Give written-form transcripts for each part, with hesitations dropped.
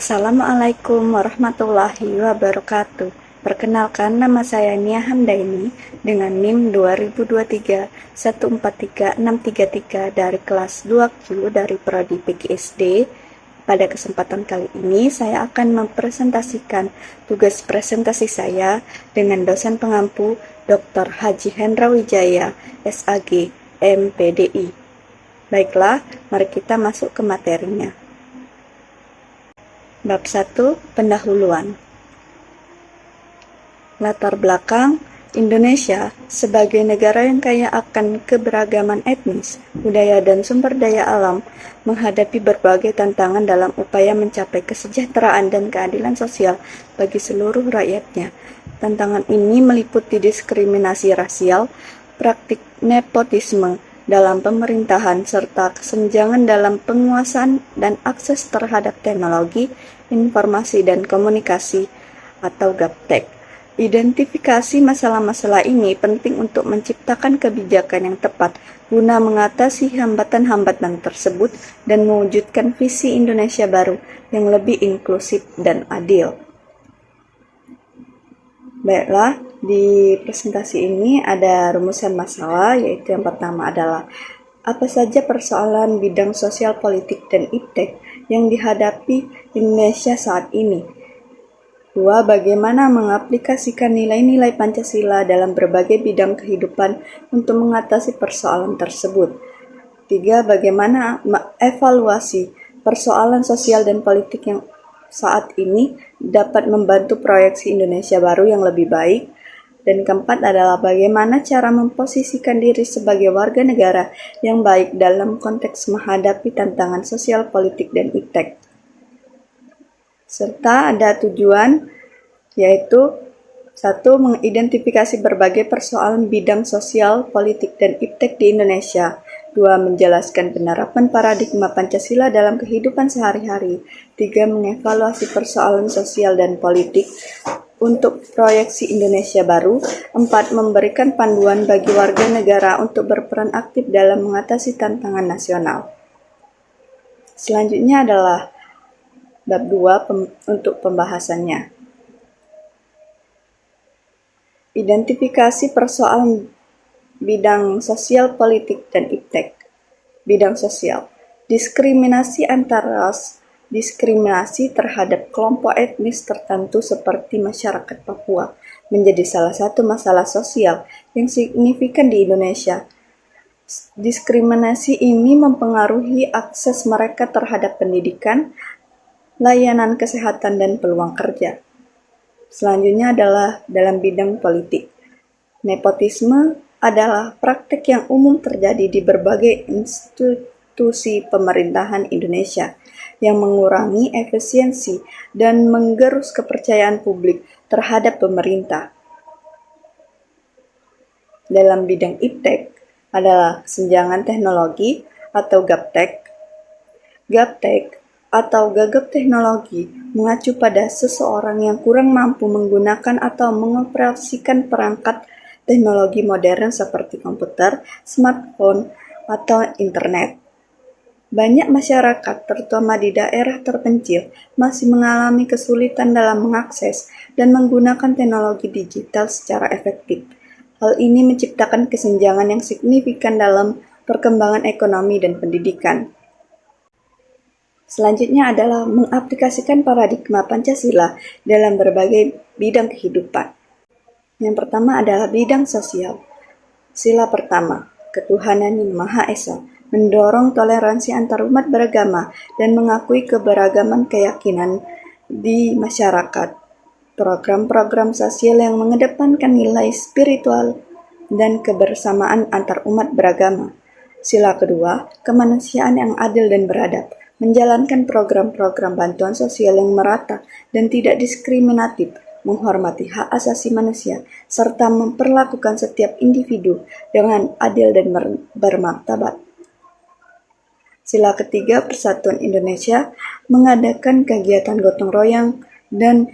Assalamualaikum warahmatullahi wabarakatuh. Perkenalkan, nama saya Nia Hamdaini dengan NIM 2023143633 dari kelas 2Q dari Prodi PGSD. Pada kesempatan kali ini saya akan mempresentasikan tugas presentasi saya dengan dosen pengampu Dr. Haji Hendra Wijaya, SAG, MPDI. Baiklah, mari kita masuk ke materinya. Bab 1. Pendahuluan. Latar belakang Indonesia sebagai negara yang kaya akan keberagaman etnis, budaya, dan sumber daya alam menghadapi berbagai tantangan dalam upaya mencapai kesejahteraan dan keadilan sosial bagi seluruh rakyatnya. Tantangan ini meliputi diskriminasi rasial, praktik nepotisme dalam pemerintahan, serta kesenjangan dalam penguasaan dan akses terhadap teknologi, informasi, dan komunikasi atau gaptek. Identifikasi masalah-masalah ini penting untuk menciptakan kebijakan yang tepat guna mengatasi hambatan-hambatan tersebut dan mewujudkan visi Indonesia baru yang lebih inklusif dan adil. Baiklah, di presentasi ini ada rumusan masalah, yaitu yang pertama adalah apa saja persoalan bidang sosial politik dan iptek yang dihadapi Indonesia saat ini. 2. Bagaimana mengaplikasikan nilai-nilai Pancasila dalam berbagai bidang kehidupan untuk mengatasi persoalan tersebut. 3. Bagaimana mengevaluasi persoalan sosial dan politik yang saat ini dapat membantu proyeksi Indonesia baru yang lebih baik. Dan keempat adalah bagaimana cara memposisikan diri sebagai warga negara yang baik dalam konteks menghadapi tantangan sosial, politik, dan iptek. Serta ada tujuan, yaitu 1. Mengidentifikasi berbagai persoalan bidang sosial, politik, dan iptek di Indonesia. 2. Menjelaskan penerapan paradigma Pancasila dalam kehidupan sehari-hari. 3. Mengevaluasi persoalan sosial dan politik untuk proyeksi Indonesia baru. 4. Memberikan panduan bagi warga negara untuk berperan aktif dalam mengatasi tantangan nasional. Selanjutnya adalah bab 2 untuk pembahasannya. Identifikasi persoalan bidang sosial, politik, dan iptek. Bidang sosial. Diskriminasi antar ras, diskriminasi terhadap kelompok etnis tertentu seperti masyarakat Papua menjadi salah satu masalah sosial yang signifikan di Indonesia. Diskriminasi ini mempengaruhi akses mereka terhadap pendidikan, layanan kesehatan, dan peluang kerja. Selanjutnya adalah dalam bidang politik. Nepotisme adalah praktik yang umum terjadi di berbagai institusi pemerintahan Indonesia yang mengurangi efisiensi dan menggerus kepercayaan publik terhadap pemerintah. Dalam bidang iptek adalah kesenjangan teknologi atau gaptek. Gaptek atau gagap teknologi mengacu pada seseorang yang kurang mampu menggunakan atau mengoperasikan perangkat teknologi modern seperti komputer, smartphone, atau internet. Banyak masyarakat, terutama di daerah terpencil, masih mengalami kesulitan dalam mengakses dan menggunakan teknologi digital secara efektif. Hal ini menciptakan kesenjangan yang signifikan dalam perkembangan ekonomi dan pendidikan. Selanjutnya adalah mengaplikasikan paradigma Pancasila dalam berbagai bidang kehidupan. Yang pertama adalah bidang sosial. Sila pertama, ketuhanan yang Maha Esa, mendorong toleransi antar umat beragama dan mengakui keberagaman keyakinan di masyarakat. Program-program sosial yang mengedepankan nilai spiritual dan kebersamaan antar umat beragama. Sila kedua, kemanusiaan yang adil dan beradab, menjalankan program-program bantuan sosial yang merata dan tidak diskriminatif, menghormati hak asasi manusia, serta memperlakukan setiap individu dengan adil dan bermartabat. Sila ketiga, Persatuan Indonesia mengadakan kegiatan gotong royong dan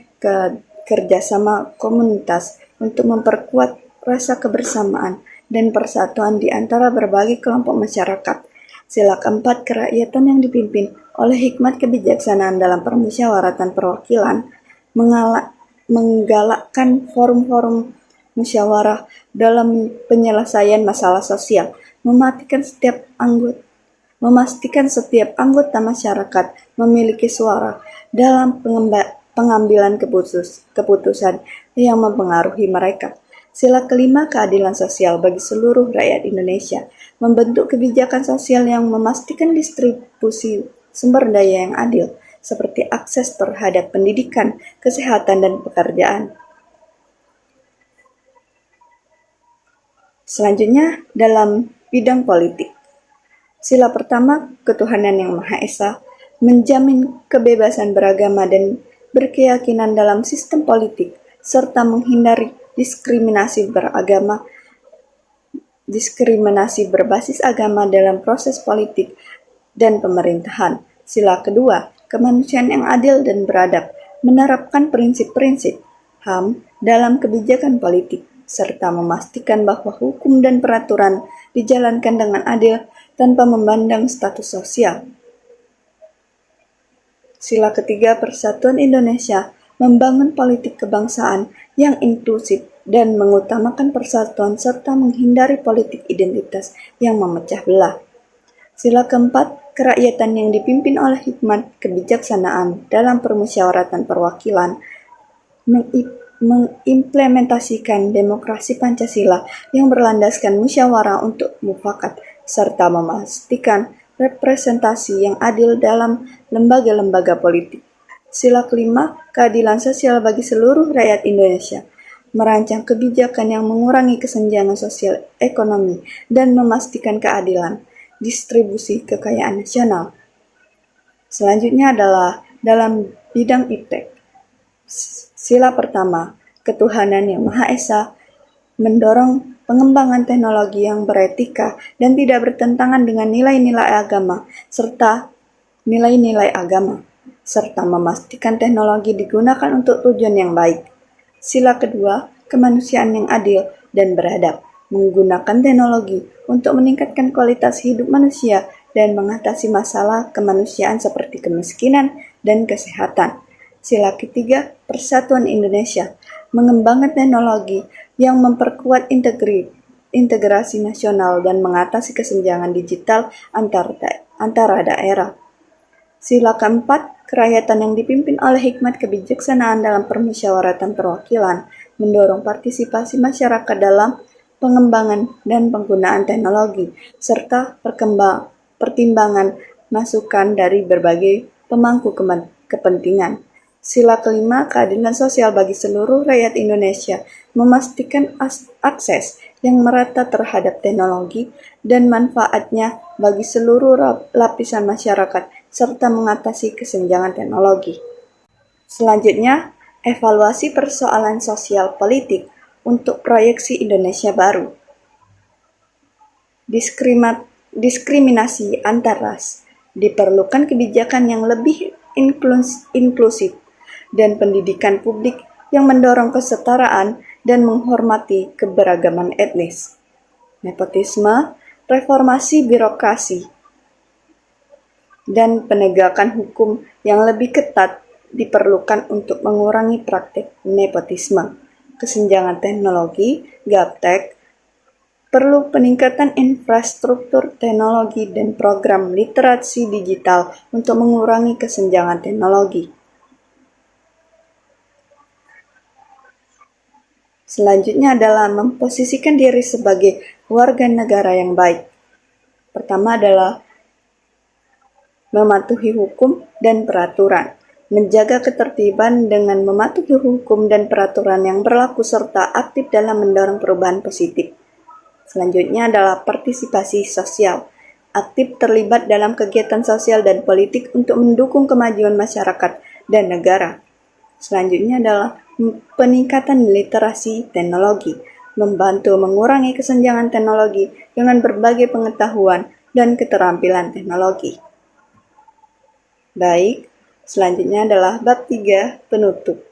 kerjasama komunitas untuk memperkuat rasa kebersamaan dan persatuan di antara berbagai kelompok masyarakat. Sila keempat, kerakyatan yang dipimpin oleh hikmat kebijaksanaan dalam permusyawaratan perwakilan, menggalakkan forum-forum musyawarah dalam penyelesaian masalah sosial, memastikan setiap anggota masyarakat memiliki suara dalam pengambilan keputusan yang mempengaruhi mereka. Sila kelima, keadilan sosial bagi seluruh rakyat Indonesia, membentuk kebijakan sosial yang memastikan distribusi sumber daya yang adil, seperti akses terhadap pendidikan, kesehatan, dan pekerjaan. Selanjutnya, dalam bidang politik. Sila pertama, ketuhanan yang Maha Esa, menjamin kebebasan beragama dan berkeyakinan dalam sistem politik, serta menghindari diskriminasi berbasis agama dalam proses politik dan pemerintahan. Sila kedua, kemanusiaan yang adil dan beradab, menerapkan prinsip-prinsip HAM dalam kebijakan politik, serta memastikan bahwa hukum dan peraturan dijalankan dengan adil tanpa memandang status sosial. Sila ketiga, persatuan Indonesia, membangun politik kebangsaan yang inklusif dan mengutamakan persatuan serta menghindari politik identitas yang memecah belah. Sila keempat, kerakyatan yang dipimpin oleh hikmat kebijaksanaan dalam permusyawaratan perwakilan, mengimplementasikan demokrasi Pancasila yang berlandaskan musyawarah untuk mufakat, serta memastikan representasi yang adil dalam lembaga-lembaga politik. Sila kelima, keadilan sosial bagi seluruh rakyat Indonesia, merancang kebijakan yang mengurangi kesenjangan sosial ekonomi dan memastikan keadilan distribusi kekayaan nasional. Selanjutnya adalah dalam bidang iptek. Sila pertama, ketuhanan yang Maha Esa, mendorong pengembangan teknologi yang beretika dan tidak bertentangan dengan nilai-nilai agama serta memastikan teknologi digunakan untuk tujuan yang baik. Sila kedua, kemanusiaan yang adil dan beradab, menggunakan teknologi untuk meningkatkan kualitas hidup manusia dan mengatasi masalah kemanusiaan seperti kemiskinan dan kesehatan. Sila ketiga, persatuan Indonesia, mengembangkan teknologi yang memperkuat integrasi nasional dan mengatasi kesenjangan digital antara daerah. Sila keempat, kerakyatan yang dipimpin oleh hikmat kebijaksanaan dalam permusyawaratan perwakilan, mendorong partisipasi masyarakat dalam pengembangan dan penggunaan teknologi, serta pertimbangan masukan dari berbagai pemangku kepentingan. Sila kelima, keadilan sosial bagi seluruh rakyat Indonesia, memastikan akses yang merata terhadap teknologi dan manfaatnya bagi seluruh lapisan masyarakat, serta mengatasi kesenjangan teknologi. Selanjutnya, evaluasi persoalan sosial politik untuk proyeksi Indonesia baru. Diskriminasi antar ras, diperlukan kebijakan yang lebih inklusif dan pendidikan publik yang mendorong kesetaraan dan menghormati keberagaman etnis. Nepotisme, reformasi birokrasi, dan penegakan hukum yang lebih ketat diperlukan untuk mengurangi praktik nepotisme. Kesenjangan teknologi, gaptek, perlu peningkatan infrastruktur teknologi dan program literasi digital untuk mengurangi kesenjangan teknologi. Selanjutnya adalah memposisikan diri sebagai warga negara yang baik. Pertama adalah mematuhi hukum dan peraturan, menjaga ketertiban dengan mematuhi hukum dan peraturan yang berlaku serta aktif dalam mendorong perubahan positif. Selanjutnya adalah partisipasi sosial, aktif terlibat dalam kegiatan sosial dan politik untuk mendukung kemajuan masyarakat dan negara. Selanjutnya adalah peningkatan literasi teknologi, membantu mengurangi kesenjangan teknologi dengan berbagai pengetahuan dan keterampilan teknologi. Baik, selanjutnya adalah bab 3, penutup.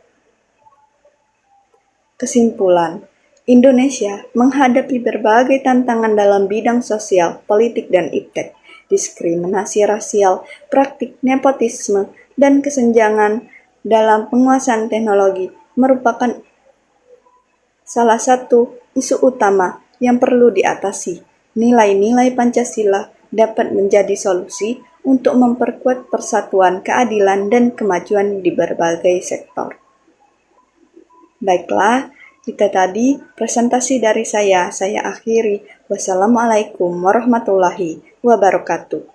Kesimpulan, Indonesia menghadapi berbagai tantangan dalam bidang sosial, politik, dan iptek. diskriminasi rasial, praktik nepotisme, dan kesenjangan dalam penguasaan teknologi merupakan salah satu isu utama yang perlu diatasi. Nilai-nilai Pancasila dapat menjadi solusi untuk memperkuat persatuan, keadilan, dan kemajuan di berbagai sektor. Baiklah, itu tadi presentasi dari saya akhiri. Wassalamualaikum warahmatullahi wabarakatuh.